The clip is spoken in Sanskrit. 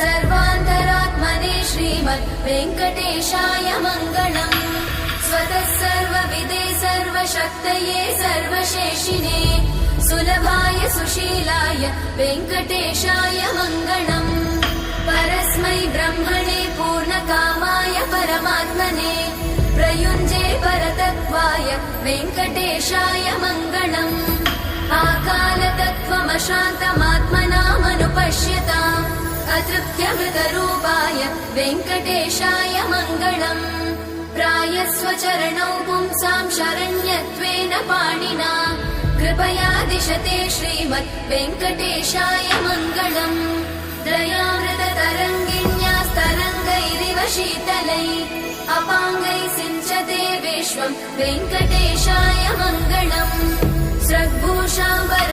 सर्वान्तरात्मने श्रीमद् वेङ्कटेशाय मङ्गलम्। स्वतः सर्वविदे सर्वशक्तये सर्वशेषिणे सुलभाय सुशीलाय वेङ्कटेशाय मङ्गलम्। परस्मै ब्रह्मणे पूर्णकामाय परमात्मने प्रयुञ्जे परतत्त्वाय वेङ्कटेशाय मङ्गलम्। आकालतत्त्वमशान्तमात्मनामनुपश्यताम् अतृप्त्यमृतरूपाय वेङ्कटेशाय मङ्गलम्। प्रायस्वचरणौ पुंसां शरण्यत्वेन पाणिना कृपया दिशते श्रीमद् वेङ्कटेशाय मङ्गलम्। दयामृततरङ्गिण्यास्तरङ्गैरिव शीतलै अपाङ्गै सिञ्चते विश्वं वेङ्कटेशाय मङ्गलम्। स्रग्भूषाम्बर